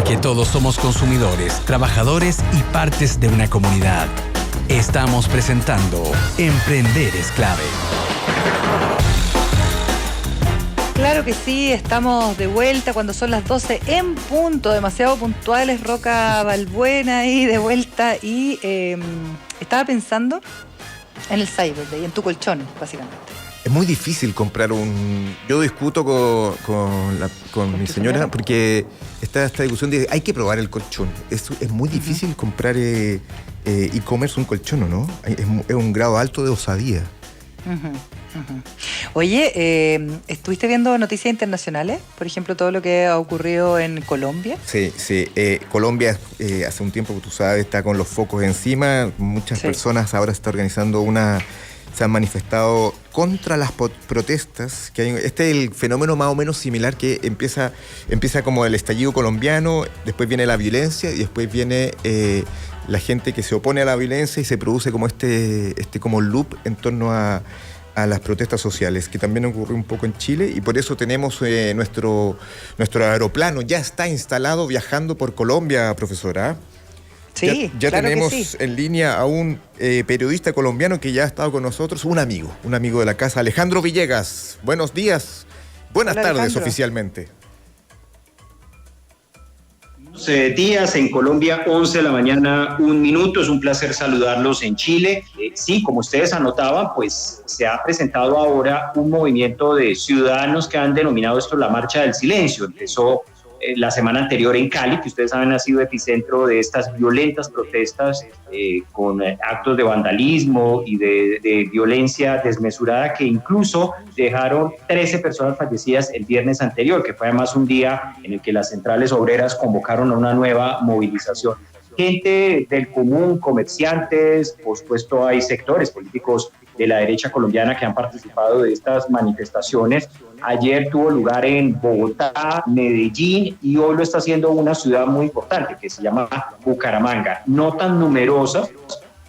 porque todos somos consumidores, trabajadores y partes de una comunidad. Estamos presentando Emprender es Clave. Claro que sí, estamos de vuelta cuando son las 12 en punto, demasiado puntuales, Roca Balbuena ahí de vuelta, y estaba pensando en el Cyber Day, en tu colchón, básicamente. Es muy difícil comprar Yo discuto con mi señora porque está esta discusión de hay que probar el colchón. Es muy difícil comprar e-commerce un colchón, ¿o no? Es un grado alto de osadía. Oye, ¿estuviste viendo noticias internacionales? Por ejemplo, todo lo que ha ocurrido en Colombia. Sí. Colombia hace un tiempo, tú sabes, está con los focos encima. Muchas personas ahora se está organizando se han manifestado contra las protestas que hay. Este es el fenómeno más o menos similar que empieza como el estallido colombiano, después viene la violencia y después viene la gente que se opone a la violencia y se produce como como loop en torno a las protestas sociales, que también ocurrió un poco en Chile, y por eso tenemos nuestro aeroplano ya está instalado viajando por Colombia, profesora. Sí, ya claro tenemos que sí. en línea a un periodista colombiano que ya ha estado con nosotros, un amigo de la casa, Alejandro Villegas. Buenos días, buenas tardes, Alejandro. oficialmente. Días en Colombia, 11 de la mañana, 1 minuto. Es un placer saludarlos en Chile. Sí, como ustedes anotaban, pues se ha presentado ahora un movimiento de ciudadanos que han denominado esto la Marcha del Silencio. Empezó la semana anterior en Cali, que ustedes saben ha sido epicentro de estas violentas protestas con actos de vandalismo y de violencia desmesurada que incluso dejaron 13 personas fallecidas el viernes anterior, que fue además un día en el que las centrales obreras convocaron a una nueva movilización. Gente del común, comerciantes, por supuesto hay sectores políticos de la derecha colombiana que han participado de estas manifestaciones. Ayer tuvo lugar en Bogotá, Medellín, y hoy lo está haciendo una ciudad muy importante que se llama Bucaramanga. No tan numerosa,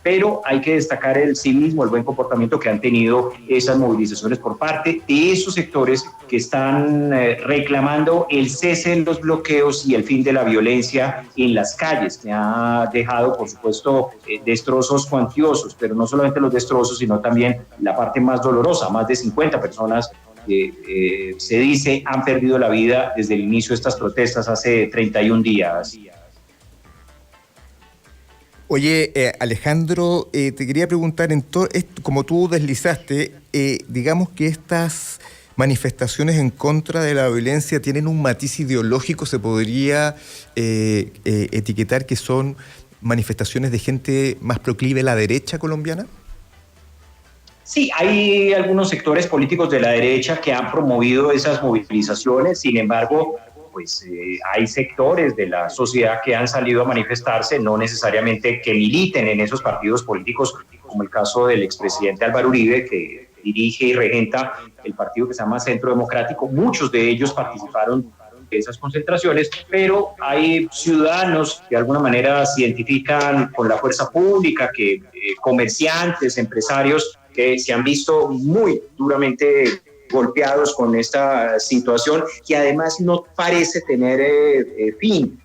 pero hay que destacar el civismo, el buen comportamiento que han tenido esas movilizaciones por parte de esos sectores que están reclamando el cese de los bloqueos y el fin de la violencia en las calles, que ha dejado, por supuesto, destrozos cuantiosos, pero no solamente los destrozos, sino también la parte más dolorosa. Más de 50 personas se dice han perdido la vida desde el inicio de estas protestas hace 31 días. Oye, Alejandro, te quería preguntar, como tú deslizaste, digamos que estas manifestaciones en contra de la violencia tienen un matiz ideológico, ¿se podría etiquetar que son manifestaciones de gente más proclive a la derecha colombiana? Sí, hay algunos sectores políticos de la derecha que han promovido esas movilizaciones, sin embargo, pues hay sectores de la sociedad que han salido a manifestarse, no necesariamente que militen en esos partidos políticos, como el caso del expresidente Álvaro Uribe, que dirige y regenta el partido que se llama Centro Democrático. Muchos de ellos participaron de esas concentraciones, pero hay ciudadanos que de alguna manera se identifican con la fuerza pública, que comerciantes, empresarios, que se han visto muy duramente golpeados con esta situación, que además no parece tener fin.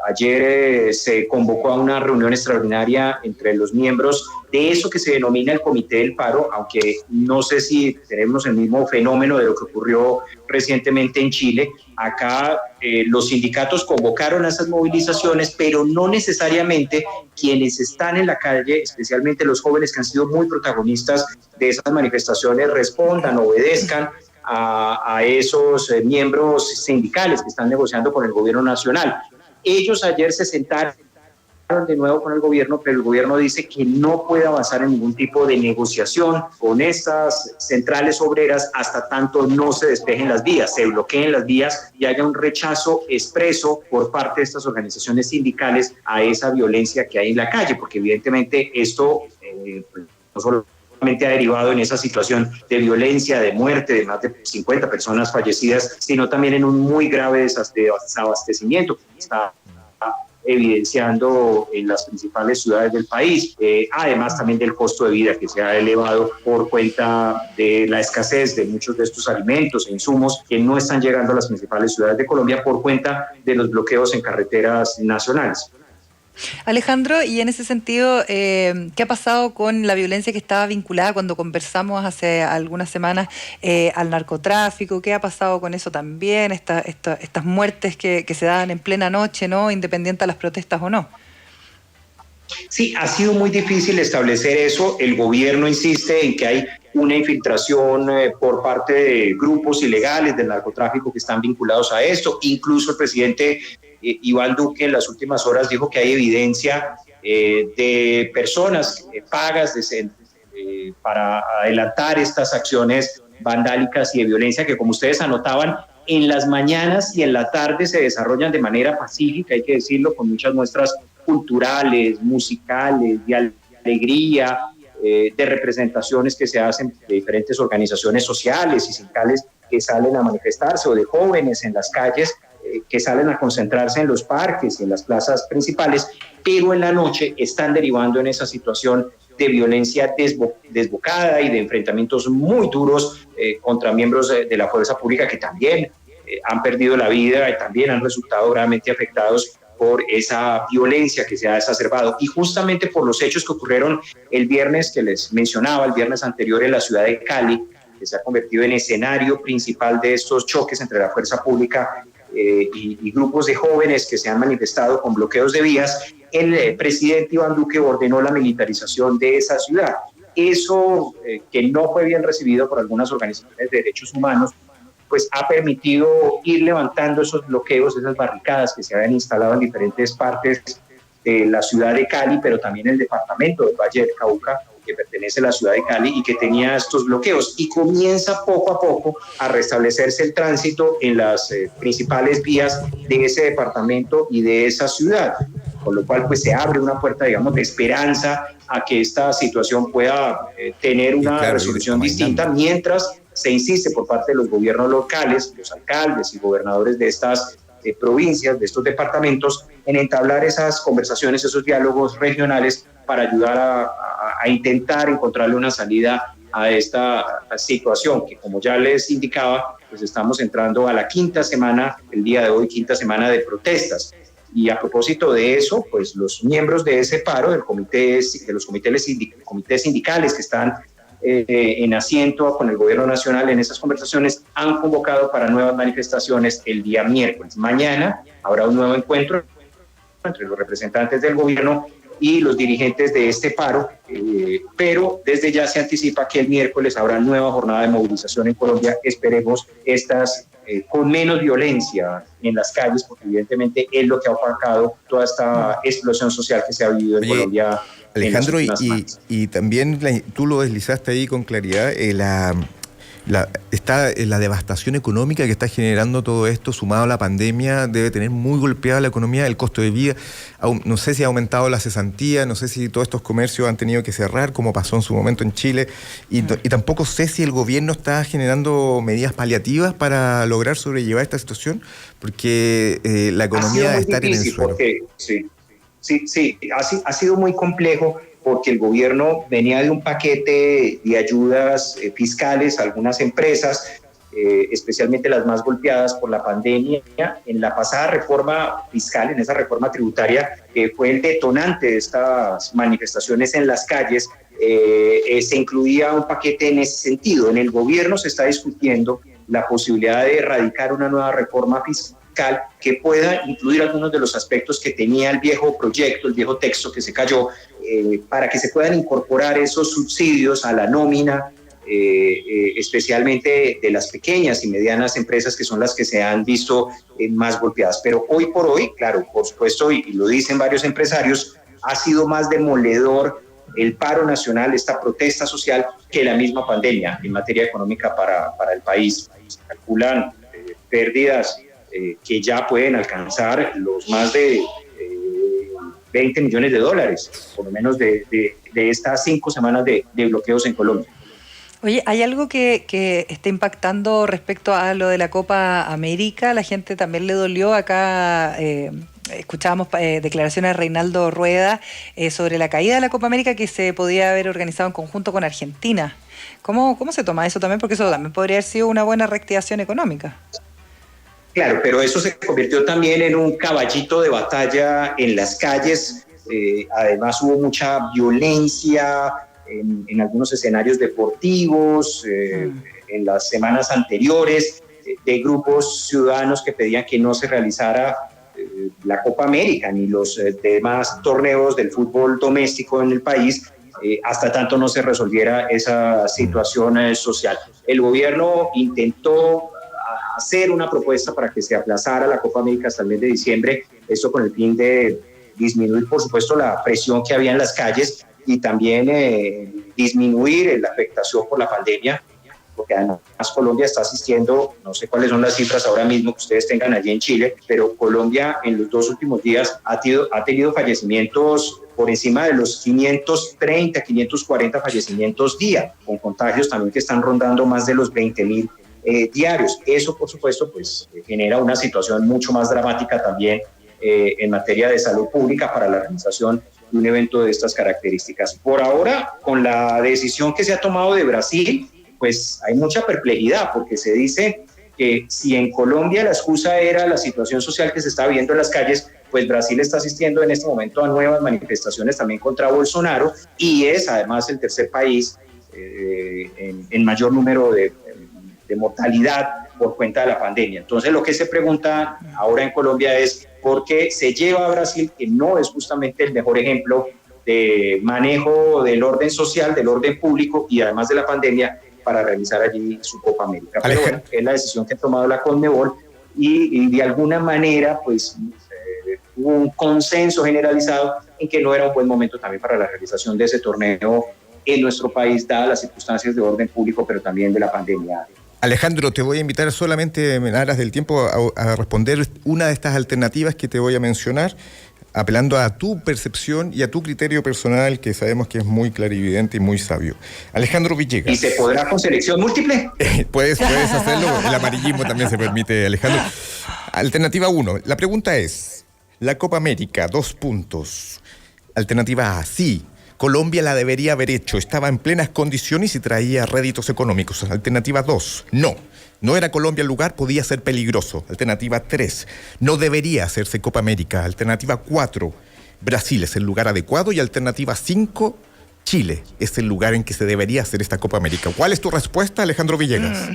Ayer se convocó a una reunión extraordinaria entre los miembros de eso que se denomina el Comité del Paro, aunque no sé si tenemos el mismo fenómeno de lo que ocurrió recientemente en Chile. Acá los sindicatos convocaron a esas movilizaciones, pero no necesariamente quienes están en la calle, especialmente los jóvenes que han sido muy protagonistas de esas manifestaciones, respondan, obedezcan a esos miembros sindicales que están negociando con el gobierno nacional. Ellos ayer se sentaron de nuevo con el gobierno, pero el gobierno dice que no puede avanzar en ningún tipo de negociación con estas centrales obreras hasta tanto no se despejen las vías, se bloqueen las vías y haya un rechazo expreso por parte de estas organizaciones sindicales a esa violencia que hay en la calle, porque evidentemente esto no solamente ha derivado en esa situación de violencia, de muerte, de más de 50 personas fallecidas, sino también en un muy grave desabastecimiento que está evidenciando en las principales ciudades del país, además también del costo de vida que se ha elevado por cuenta de la escasez de muchos de estos alimentos e insumos que no están llegando a las principales ciudades de Colombia por cuenta de los bloqueos en carreteras nacionales. Alejandro, y en ese sentido, ¿qué ha pasado con la violencia que estaba vinculada cuando conversamos hace algunas semanas al narcotráfico? ¿Qué ha pasado con eso también? Estas muertes que se dan en plena noche, ¿no? Independiente a las protestas o no. Sí, ha sido muy difícil establecer eso. El gobierno insiste en que hay una infiltración por parte de grupos ilegales del narcotráfico que están vinculados a esto. Incluso el presidente Iván Duque en las últimas horas dijo que hay evidencia de personas pagas para adelantar estas acciones vandálicas y de violencia que, como ustedes anotaban, en las mañanas y en la tarde se desarrollan de manera pacífica, hay que decirlo, con muchas muestras culturales, musicales, de alegría, de representaciones que se hacen de diferentes organizaciones sociales y sindicales que salen a manifestarse, o de jóvenes en las calles que salen a concentrarse en los parques y en las plazas principales, pero en la noche están derivando en esa situación de violencia desbocada y de enfrentamientos muy duros contra miembros de la fuerza pública que también han perdido la vida y también han resultado gravemente afectados por esa violencia que se ha exacerbado, y justamente por los hechos que ocurrieron el viernes que les mencionaba, el viernes anterior en la ciudad de Cali, que se ha convertido en escenario principal de estos choques entre la fuerza pública y grupos de jóvenes que se han manifestado con bloqueos de vías. El presidente Iván Duque ordenó la militarización de esa ciudad. Eso, que no fue bien recibido por algunas organizaciones de derechos humanos, pues ha permitido ir levantando esos bloqueos, esas barricadas que se habían instalado en diferentes partes de la ciudad de Cali, pero también en el departamento del Valle del Cauca, que pertenece a la ciudad de Cali y que tenía estos bloqueos. Y comienza poco a poco a restablecerse el tránsito en las principales vías de ese departamento y de esa ciudad, con lo cual pues se abre una puerta, digamos, de esperanza a que esta situación pueda tener una resolución distinta, mientras se insiste por parte de los gobiernos locales, los alcaldes y gobernadores de estas provincias, de estos departamentos, en entablar esas conversaciones, esos diálogos regionales para ayudar a intentar encontrarle una salida a esta situación que, como ya les indicaba, pues estamos entrando a la quinta semana, el día de hoy, quinta semana de protestas. Y a propósito de eso, pues los miembros de ese paro, de los comités sindicales que están en asiento con el gobierno nacional en esas conversaciones, han convocado para nuevas manifestaciones el día miércoles. Mañana habrá un nuevo encuentro entre los representantes del gobierno y los dirigentes de este paro, pero desde ya se anticipa que el miércoles habrá nueva jornada de movilización en Colombia. Esperemos estas con menos violencia en las calles, porque evidentemente es lo que ha opacado toda esta explosión social que se ha vivido en Colombia. Alejandro, y también tú lo deslizaste ahí con claridad, la devastación económica que está generando todo esto, sumado a la pandemia, debe tener muy golpeada la economía, el costo de vida. No sé si ha aumentado la cesantía, no sé si todos estos comercios han tenido que cerrar, como pasó en su momento en Chile, y tampoco sé si el gobierno está generando medidas paliativas para lograr sobrellevar esta situación, porque la economía está en el suelo. Sí, ha sido muy complejo porque el gobierno venía de un paquete de ayudas fiscales a algunas empresas, especialmente las más golpeadas por la pandemia. En la pasada reforma fiscal, en esa reforma tributaria, que fue el detonante de estas manifestaciones en las calles, se incluía un paquete en ese sentido. En el gobierno se está discutiendo la posibilidad de erradicar una nueva reforma fiscal que pueda incluir algunos de los aspectos que tenía el viejo proyecto, el viejo texto que se cayó, para que se puedan incorporar esos subsidios a la nómina, especialmente de las pequeñas y medianas empresas, que son las que se han visto más golpeadas. Pero hoy por hoy, claro, por supuesto, y lo dicen varios empresarios, ha sido más demoledor el paro nacional, esta protesta social, que la misma pandemia en materia económica para el país. Se calculan pérdidas que ya pueden alcanzar los más de 20 millones de dólares, por lo menos de estas 5 semanas de bloqueos en Colombia. Oye, ¿hay algo que está impactando respecto a lo de la Copa América? La gente también le dolió acá. escuchábamos declaraciones de Reinaldo Rueda sobre la caída de la Copa América que se podía haber organizado en conjunto con Argentina. ¿Cómo se toma eso también? Porque eso también podría haber sido una buena reactivación económica. Claro, pero eso se convirtió también en un caballito de batalla en las calles. Además hubo mucha violencia en algunos escenarios deportivos, en las semanas anteriores, de grupos ciudadanos que pedían que no se realizara la Copa América ni los demás torneos del fútbol doméstico en el país, hasta tanto no se resolviera esa situación social. El gobierno intentó hacer una propuesta para que se aplazara la Copa América hasta el mes de diciembre, esto con el fin de disminuir, por supuesto, la presión que había en las calles y también disminuir la afectación por la pandemia, porque además Colombia está asistiendo, no sé cuáles son las cifras ahora mismo que ustedes tengan allí en Chile, pero Colombia en los 2 últimos días ha tenido fallecimientos por encima de los 530, 540 fallecimientos día, con contagios también que están rondando más de los 20.000 diarios. Eso, por supuesto, pues genera una situación mucho más dramática también en materia de salud pública para la organización de un evento de estas características. Por ahora, con la decisión que se ha tomado de Brasil, pues hay mucha perplejidad, porque se dice que si en Colombia la excusa era la situación social que se está viendo en las calles, pues Brasil está asistiendo en este momento a nuevas manifestaciones también contra Bolsonaro y es además el tercer país en mayor número de mortalidad por cuenta de la pandemia. Entonces lo que se pregunta ahora en Colombia es por qué se lleva a Brasil, que no es justamente el mejor ejemplo de manejo del orden social, del orden público y además de la pandemia, para realizar allí su Copa América. Pero bueno, es la decisión que ha tomado la Conmebol y de alguna manera pues hubo un consenso generalizado en que no era un buen momento también para la realización de ese torneo en nuestro país, dadas las circunstancias de orden público, pero también de la pandemia. Alejandro, te voy a invitar solamente en aras del tiempo a responder una de estas alternativas que te voy a mencionar, apelando a tu percepción y a tu criterio personal, que sabemos que es muy clarividente y muy sabio. Alejandro Villegas. ¿Y se podrá con selección múltiple? Puedes hacerlo, el amarillismo también se permite, Alejandro. Alternativa 1, la pregunta es, la Copa América, 2 puntos. Alternativa A, sí. Colombia la debería haber hecho, estaba en plenas condiciones y traía réditos económicos. Alternativa 2, no era Colombia el lugar, podía ser peligroso. Alternativa 3, no debería hacerse Copa América. Alternativa 4, Brasil es el lugar adecuado. Y alternativa 5, Chile es el lugar en que se debería hacer esta Copa América. ¿Cuál es tu respuesta, Alejandro Villegas?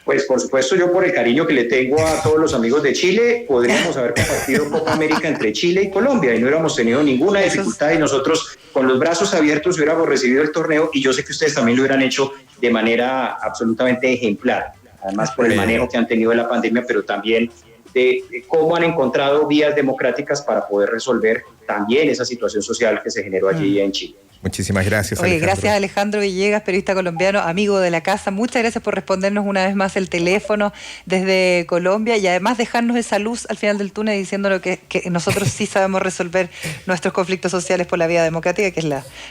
Pues por supuesto, yo por el cariño que le tengo a todos los amigos de Chile, podríamos haber compartido Copa América entre Chile y Colombia y no hubiéramos tenido ninguna dificultad y nosotros con los brazos abiertos hubiéramos recibido el torneo y yo sé que ustedes también lo hubieran hecho de manera absolutamente ejemplar, además por el manejo que han tenido de la pandemia, pero también de cómo han encontrado vías democráticas para poder resolver también esa situación social que se generó allí en Chile. Muchísimas gracias, Alejandro. Gracias, Alejandro Villegas, periodista colombiano, amigo de la casa. Muchas gracias por respondernos una vez más el teléfono desde Colombia y además dejarnos esa luz al final del túnel diciéndonos que nosotros sí sabemos resolver nuestros conflictos sociales por la vía democrática, que es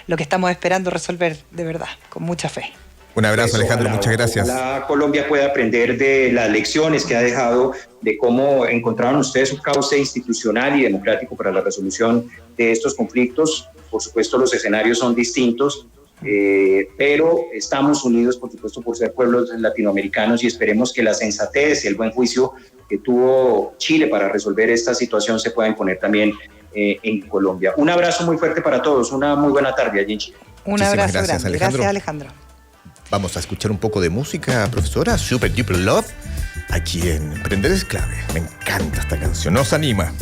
lo que estamos esperando resolver de verdad, con mucha fe. Un abrazo, Alejandro, muchas gracias. Ojalá Colombia pueda aprender de las lecciones que ha dejado, de cómo encontraron ustedes un cauce institucional y democrático para la resolución de estos conflictos. Por supuesto, los escenarios son distintos, pero estamos unidos, por supuesto, por ser pueblos latinoamericanos y esperemos que la sensatez y el buen juicio que tuvo Chile para resolver esta situación se pueda imponer también en Colombia. Un abrazo muy fuerte para todos, una muy buena tarde allí en Chile. Un abrazo grande. Gracias, Alejandro. Vamos a escuchar un poco de música, profesora. Super Duper Love, aquí en Emprender es Clave. Me encanta esta canción, nos anima.